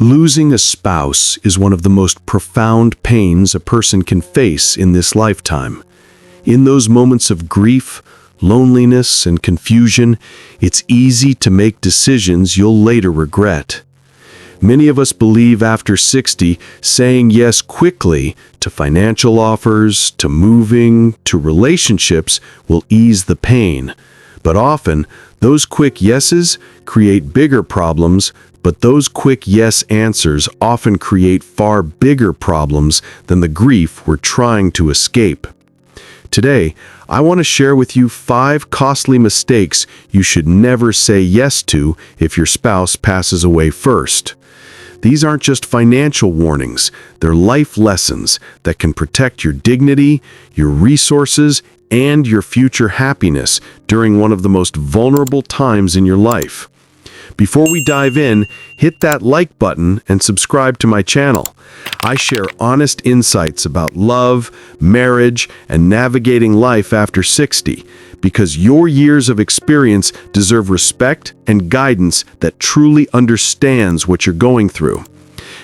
Losing a spouse is one of the most profound pains a person can face in this lifetime. In those moments of grief, loneliness, and confusion, it's easy to make decisions you'll later regret. Many of us believe after 60, saying yes quickly to financial offers, to moving, to relationships will ease the pain. But often, those quick yeses create bigger problems, but those quick yes answers often create far bigger problems than the grief we're trying to escape. Today, I want to share with you 5 costly mistakes you should never say yes to if your spouse passes away first. These aren't just financial warnings, they're life lessons that can protect your dignity, your resources, and your future happiness during one of the most vulnerable times in your life. Before we dive in, hit that like button and subscribe to my channel. I share honest insights about love, marriage, and navigating life after 60, because your years of experience deserve respect and guidance that truly understands what you're going through.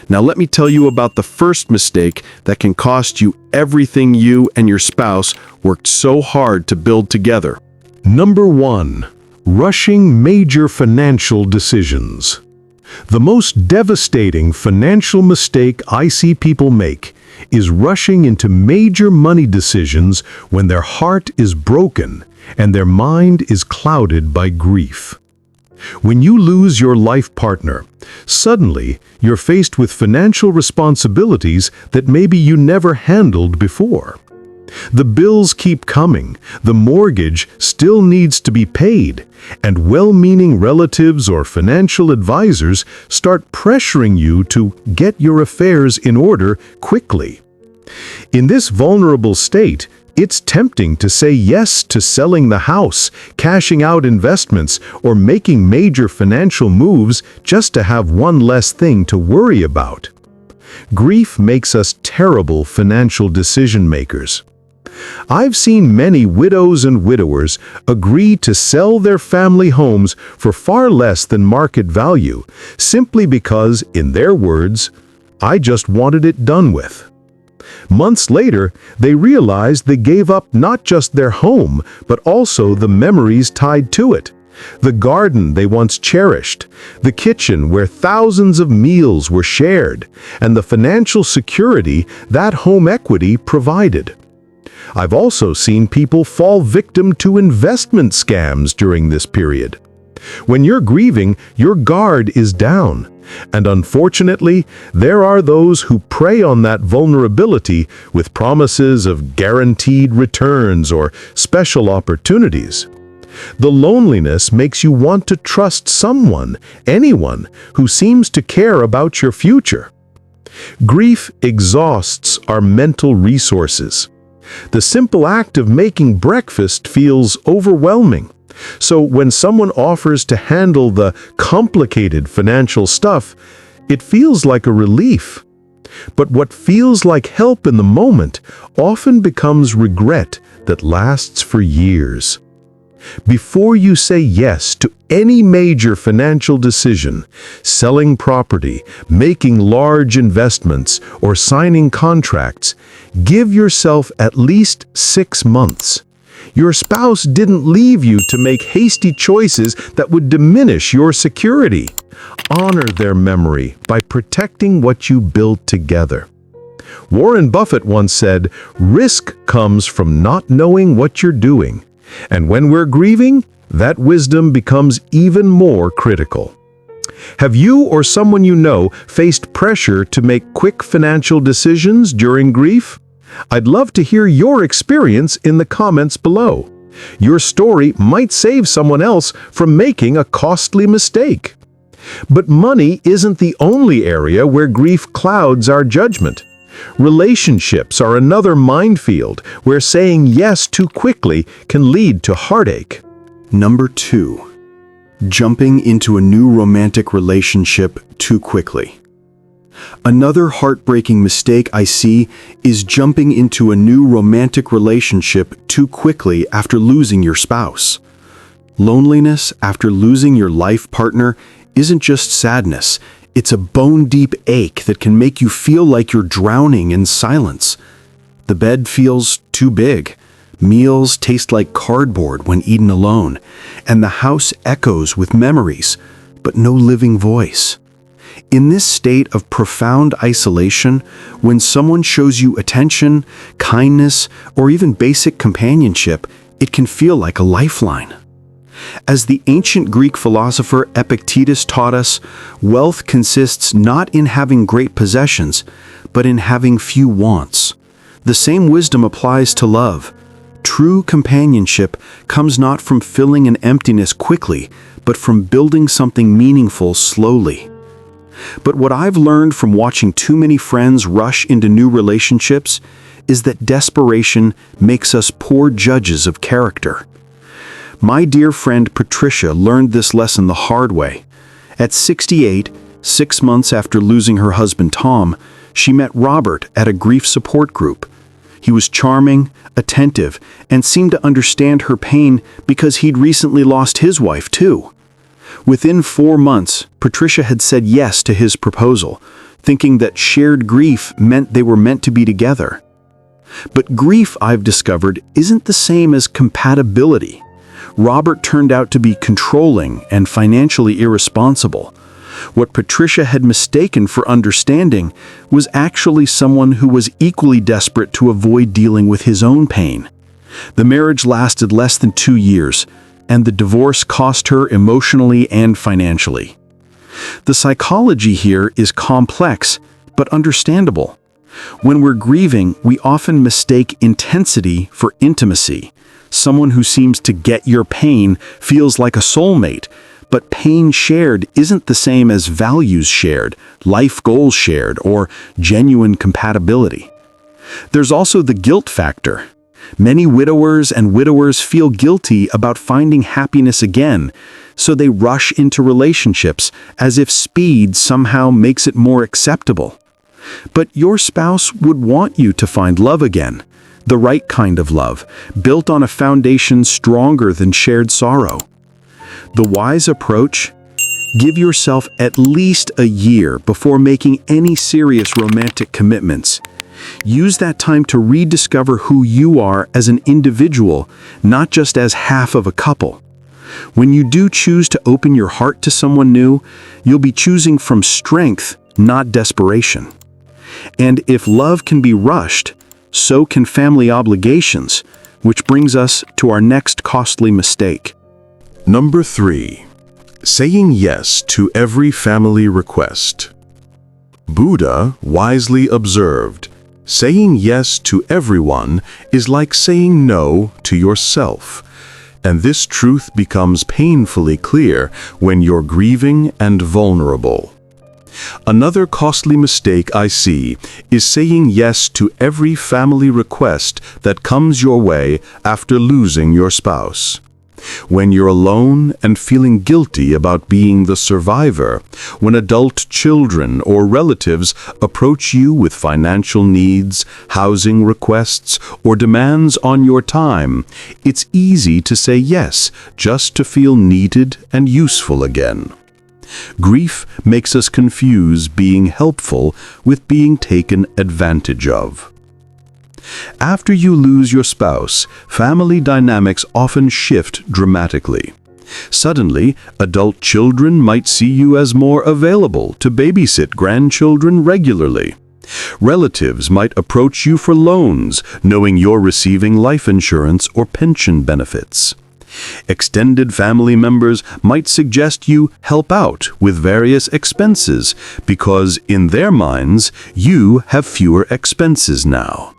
Now let me tell you about the first mistake that can cost you everything you and your spouse worked so hard to build together. Number 1. Rushing major financial decisions. The most devastating financial mistake I see people make is rushing into major money decisions when their heart is broken and their mind is clouded by grief. When you lose your life partner, suddenly you're faced with financial responsibilities that maybe you never handled before. The bills keep coming, the mortgage still needs to be paid, and well-meaning relatives or financial advisors start pressuring you to get your affairs in order quickly. In this vulnerable state, it's tempting to say yes to selling the house, cashing out investments, or making major financial moves just to have one less thing to worry about. Grief makes us terrible financial decision makers. I've seen many widows and widowers agree to sell their family homes for far less than market value, simply because, in their words, "I just wanted it done with." Months later, they realized they gave up not just their home, but also the memories tied to it. The garden they once cherished, the kitchen where thousands of meals were shared, and the financial security that home equity provided. I've also seen people fall victim to investment scams during this period. When you're grieving, your guard is down. And unfortunately, there are those who prey on that vulnerability with promises of guaranteed returns or special opportunities. The loneliness makes you want to trust someone, anyone, who seems to care about your future. Grief exhausts our mental resources. The simple act of making breakfast feels overwhelming. So when someone offers to handle the complicated financial stuff, it feels like a relief. But what feels like help in the moment often becomes regret that lasts for years. Before you say yes to any major financial decision, selling property, making large investments, or signing contracts, give yourself at least 6 months. Your spouse didn't leave you to make hasty choices that would diminish your security. Honor their memory by protecting what you built together. Warren Buffett once said, "Risk comes from not knowing what you're doing." And when we're grieving, that wisdom becomes even more critical. Have you or someone you know faced pressure to make quick financial decisions during grief? I'd love to hear your experience in the comments below. Your story might save someone else from making a costly mistake. But money isn't the only area where grief clouds our judgment. Relationships are another minefield where saying yes too quickly can lead to heartache. Number 2. Jumping into a new romantic relationship too quickly. Another heartbreaking mistake I see is jumping into a new romantic relationship too quickly after losing your spouse. Loneliness after losing your life partner isn't just sadness, It's a bone-deep ache that can make you feel like you're drowning in silence. The bed feels too big. Meals taste like cardboard when eaten alone, and the house echoes with memories, but no living voice. In this state of profound isolation, when someone shows you attention, kindness, or even basic companionship, it can feel like a lifeline. As the ancient Greek philosopher Epictetus taught us, wealth consists not in having great possessions, but in having few wants. The same wisdom applies to love. True companionship comes not from filling an emptiness quickly, but from building something meaningful slowly. But what I've learned from watching too many friends rush into new relationships is that desperation makes us poor judges of character. My dear friend Patricia learned this lesson the hard way. At 68, 6 months after losing her husband Tom, she met Robert at a grief support group. He was charming, attentive, and seemed to understand her pain because he'd recently lost his wife too. Within 4 months, Patricia had said yes to his proposal, thinking that shared grief meant they were meant to be together. But grief, I've discovered, isn't the same as compatibility. Robert turned out to be controlling and financially irresponsible. What Patricia had mistaken for understanding was actually someone who was equally desperate to avoid dealing with his own pain. The marriage lasted less than 2 years, and the divorce cost her emotionally and financially. The psychology here is complex, but understandable. When we're grieving, we often mistake intensity for intimacy. Someone who seems to get your pain feels like a soulmate, but pain shared isn't the same as values shared, life goals shared, or genuine compatibility. There's also the guilt factor. Many widowers feel guilty about finding happiness again, so they rush into relationships as if speed somehow makes it more acceptable. But your spouse would want you to find love again, the right kind of love, built on a foundation stronger than shared sorrow. The wise approach? Give yourself at least a year before making any serious romantic commitments. Use that time to rediscover who you are as an individual, not just as half of a couple. When you do choose to open your heart to someone new, you'll be choosing from strength, not desperation. And if love can be rushed, so can family obligations, which brings us to our next costly mistake. Number 3. Saying yes to every family request. Buddha wisely observed, saying yes to everyone is like saying no to yourself. And this truth becomes painfully clear when you're grieving and vulnerable. Another costly mistake I see is saying yes to every family request that comes your way after losing your spouse. When you're alone and feeling guilty about being the survivor, when adult children or relatives approach you with financial needs, housing requests, or demands on your time, it's easy to say yes just to feel needed and useful again. Grief makes us confuse being helpful with being taken advantage of. After you lose your spouse, family dynamics often shift dramatically. Suddenly, adult children might see you as more available to babysit grandchildren regularly. Relatives might approach you for loans, knowing you're receiving life insurance or pension benefits. Extended family members might suggest you help out with various expenses because, in their minds, you have fewer expenses now.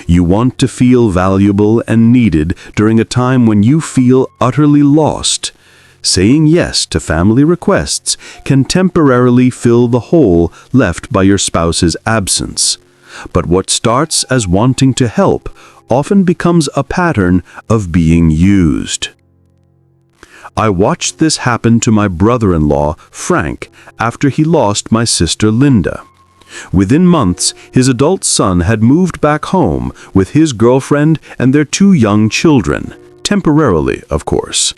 You want to feel valuable and needed during a time when you feel utterly lost. Saying yes to family requests can temporarily fill the hole left by your spouse's absence. But what starts as wanting to help often becomes a pattern of being used. I watched this happen to my brother-in-law, Frank, after he lost my sister Linda. Within months, his adult son had moved back home with his girlfriend and their 2 young children, temporarily, of course.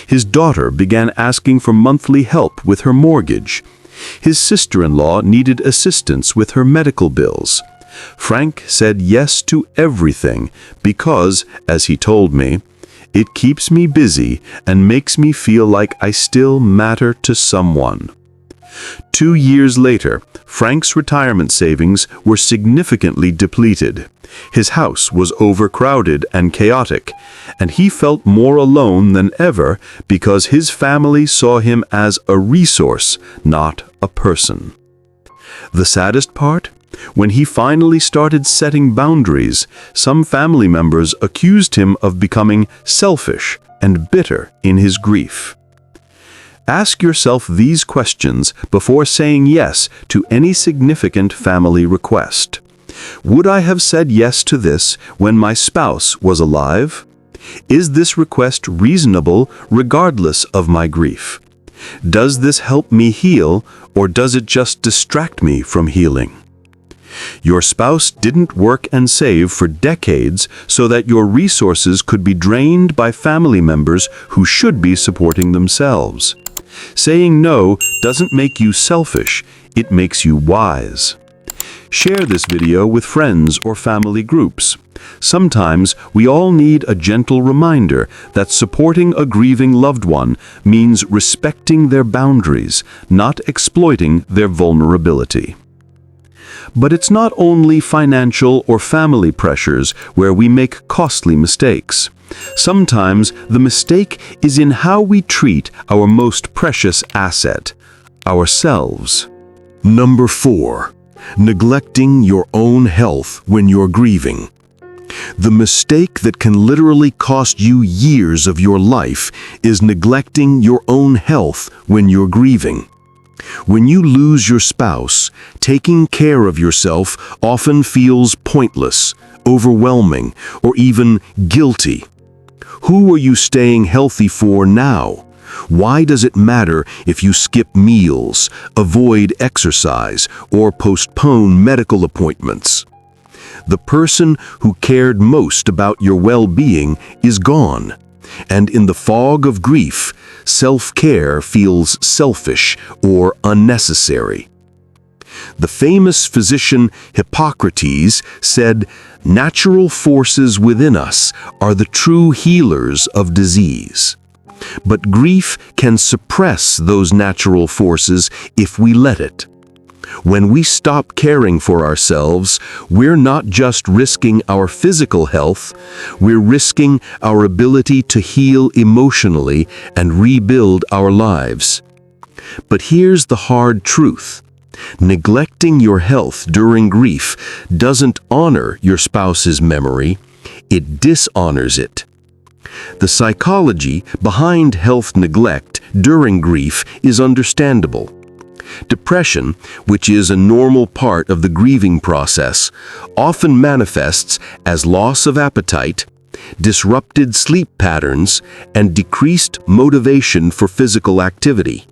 His daughter began asking for monthly help with her mortgage. His sister-in-law needed assistance with her medical bills. Frank said yes to everything because, as he told me, it keeps me busy and makes me feel like I still matter to someone. 2 years later, Frank's retirement savings were significantly depleted. His house was overcrowded and chaotic, and he felt more alone than ever because his family saw him as a resource, not a person. The saddest part? When he finally started setting boundaries, some family members accused him of becoming selfish and bitter in his grief. Ask yourself these questions before saying yes to any significant family request. Would I have said yes to this when my spouse was alive? Is this request reasonable regardless of my grief? Does this help me heal, or does it just distract me from healing? Your spouse didn't work and save for decades so that your resources could be drained by family members who should be supporting themselves. Saying no doesn't make you selfish, it makes you wise. Share this video with friends or family groups. Sometimes we all need a gentle reminder that supporting a grieving loved one means respecting their boundaries, not exploiting their vulnerability. But it's not only financial or family pressures where we make costly mistakes. Sometimes the mistake is in how we treat our most precious asset, ourselves. Number 4. Neglecting your own health when you're grieving. The mistake that can literally cost you years of your life is neglecting your own health when you're grieving. When you lose your spouse, taking care of yourself often feels pointless, overwhelming, or even guilty. Who are you staying healthy for now? Why does it matter if you skip meals, avoid exercise, or postpone medical appointments? The person who cared most about your well-being is gone, and in the fog of grief, self-care feels selfish or unnecessary. The famous physician Hippocrates said, "Natural forces within us are the true healers of disease." But grief can suppress those natural forces if we let it. When we stop caring for ourselves, we're not just risking our physical health, we're risking our ability to heal emotionally and rebuild our lives. But here's the hard truth. Neglecting your health during grief doesn't honor your spouse's memory, it dishonors it. The psychology behind health neglect during grief is understandable. Depression, which is a normal part of the grieving process, often manifests as loss of appetite, disrupted sleep patterns, and decreased motivation for physical activity.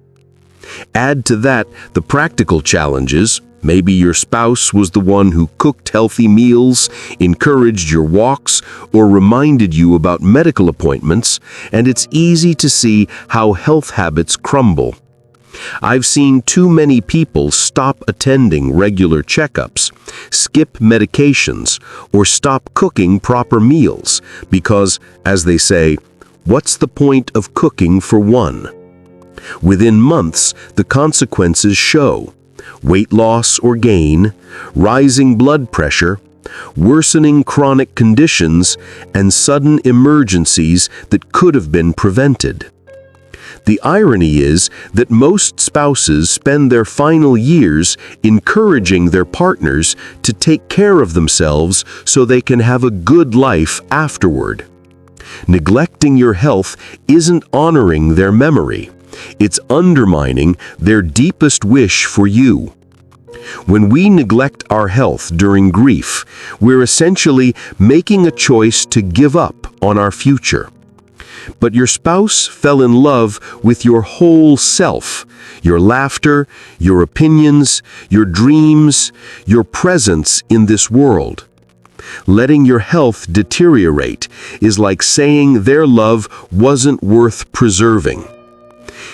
Add to that the practical challenges. Maybe your spouse was the one who cooked healthy meals, encouraged your walks, or reminded you about medical appointments, and it's easy to see how health habits crumble. I've seen too many people stop attending regular checkups, skip medications, or stop cooking proper meals because, as they say, what's the point of cooking for one? Within months, the consequences show: weight loss or gain, rising blood pressure, worsening chronic conditions, and sudden emergencies that could have been prevented. The irony is that most spouses spend their final years encouraging their partners to take care of themselves so they can have a good life afterward. Neglecting your health isn't honoring their memory. It's undermining their deepest wish for you. When we neglect our health during grief, we're essentially making a choice to give up on our future. But your spouse fell in love with your whole self, your laughter, your opinions, your dreams, your presence in this world. Letting your health deteriorate is like saying their love wasn't worth preserving.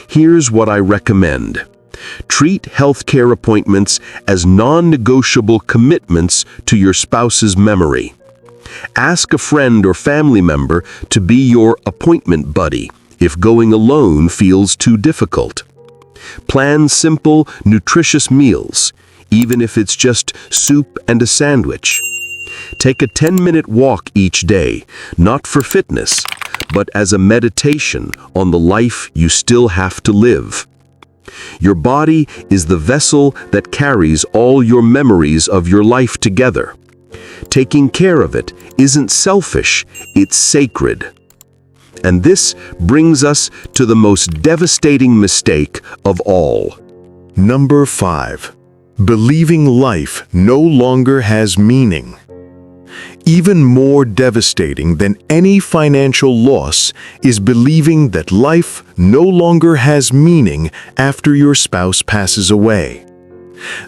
Here's what I recommend. Treat healthcare appointments as non-negotiable commitments to your spouse's memory. Ask a friend or family member to be your appointment buddy if going alone feels too difficult. Plan simple, nutritious meals, even if it's just soup and a sandwich. Take a 10-minute walk each day, not for fitness, but as a meditation on the life you still have to live. Your body is the vessel that carries all your memories of your life together. Taking care of it isn't selfish, it's sacred. And this brings us to the most devastating mistake of all. Number 5. Believing life no longer has meaning. Even more devastating than any financial loss is believing that life no longer has meaning after your spouse passes away.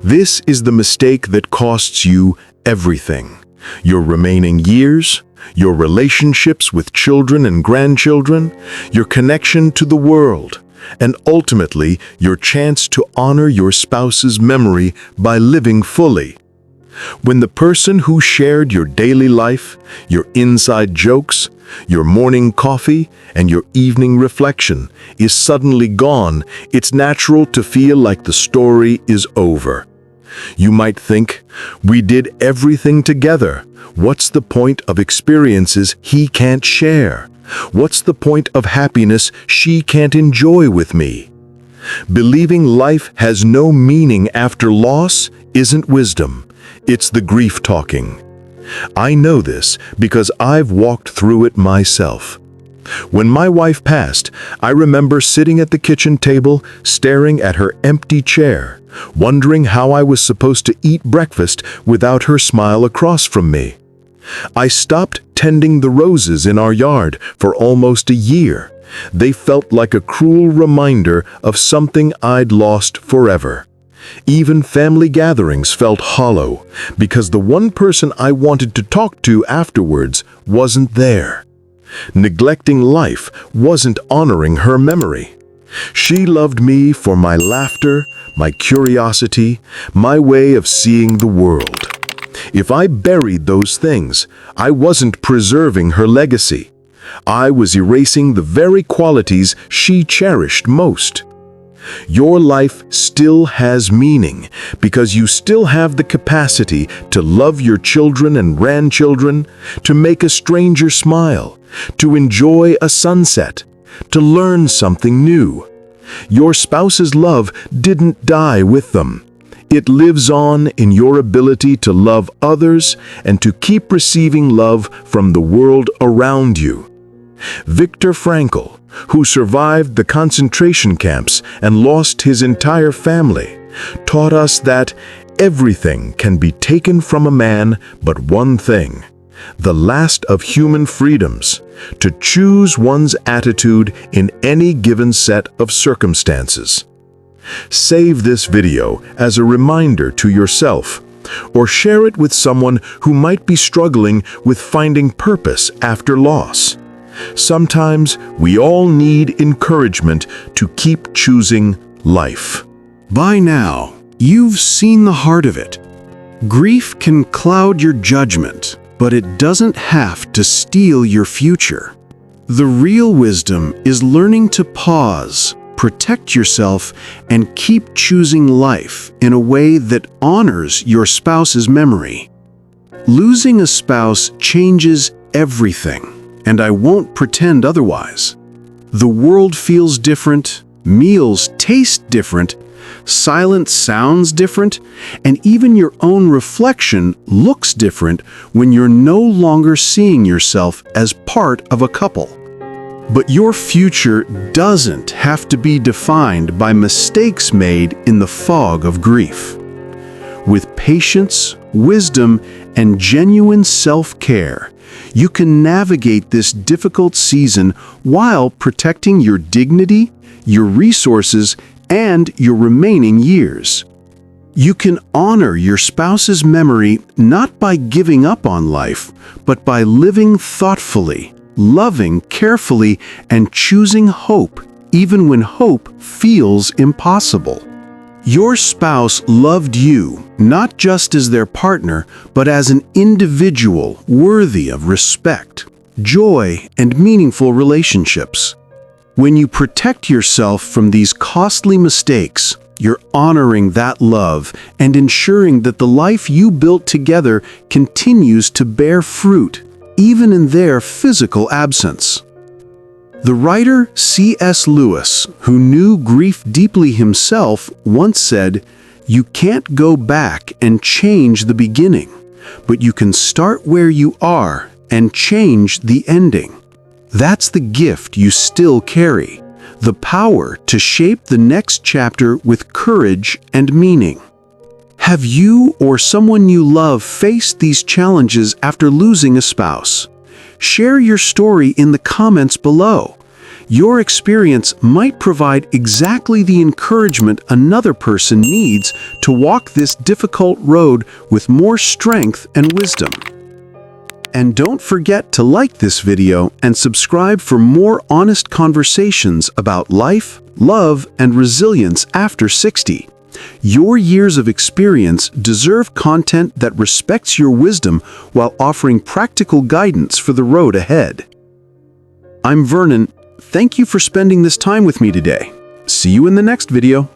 This is the mistake that costs you everything: your remaining years, your relationships with children and grandchildren, your connection to the world, and ultimately your chance to honor your spouse's memory by living fully. When the person who shared your daily life, your inside jokes, your morning coffee, and your evening reflection is suddenly gone, it's natural to feel like the story is over. You might think, we did everything together. What's the point of experiences he can't share? What's the point of happiness she can't enjoy with me? Believing life has no meaning after loss isn't wisdom. It's the grief talking. I know this because I've walked through it myself. When my wife passed, I remember sitting at the kitchen table, staring at her empty chair, wondering how I was supposed to eat breakfast without her smile across from me. I stopped tending the roses in our yard for almost a year. They felt like a cruel reminder of something I'd lost forever. Even family gatherings felt hollow because the one person I wanted to talk to afterwards wasn't there. Neglecting life wasn't honoring her memory. She loved me for my laughter, my curiosity, my way of seeing the world. If I buried those things, I wasn't preserving her legacy. I was erasing the very qualities she cherished most. Your life still has meaning because you still have the capacity to love your children and grandchildren, to make a stranger smile, to enjoy a sunset, to learn something new. Your spouse's love didn't die with them. It lives on in your ability to love others and to keep receiving love from the world around you. Viktor Frankl, who survived the concentration camps and lost his entire family, taught us that everything can be taken from a man but one thing, the last of human freedoms, to choose one's attitude in any given set of circumstances. Save this video as a reminder to yourself, or share it with someone who might be struggling with finding purpose after loss. Sometimes we all need encouragement to keep choosing life. By now, you've seen the heart of it. Grief can cloud your judgment, but it doesn't have to steal your future. The real wisdom is learning to pause, protect yourself, and keep choosing life in a way that honors your spouse's memory. Losing a spouse changes everything, and I won't pretend otherwise. The world feels different, meals taste different, silence sounds different, and even your own reflection looks different when you're no longer seeing yourself as part of a couple. But your future doesn't have to be defined by mistakes made in the fog of grief. With patience, wisdom, and genuine self-care, you can navigate this difficult season while protecting your dignity, your resources, and your remaining years. You can honor your spouse's memory not by giving up on life, but by living thoughtfully, loving carefully, and choosing hope even when hope feels impossible. Your spouse loved you, not just as their partner, but as an individual worthy of respect, joy, and meaningful relationships. When you protect yourself from these costly mistakes, you're honoring that love and ensuring that the life you built together continues to bear fruit, even in their physical absence. The writer C.S. Lewis, who knew grief deeply himself, once said, "You can't go back and change the beginning, but you can start where you are and change the ending." That's the gift you still carry, the power to shape the next chapter with courage and meaning. Have you or someone you love faced these challenges after losing a spouse? Share your story in the comments below. Your experience might provide exactly the encouragement another person needs to walk this difficult road with more strength and wisdom. And don't forget to like this video and subscribe for more honest conversations about life, love, and resilience after 60. Your years of experience deserve content that respects your wisdom while offering practical guidance for the road ahead. I'm Vernon. Thank you for spending this time with me today. See you in the next video.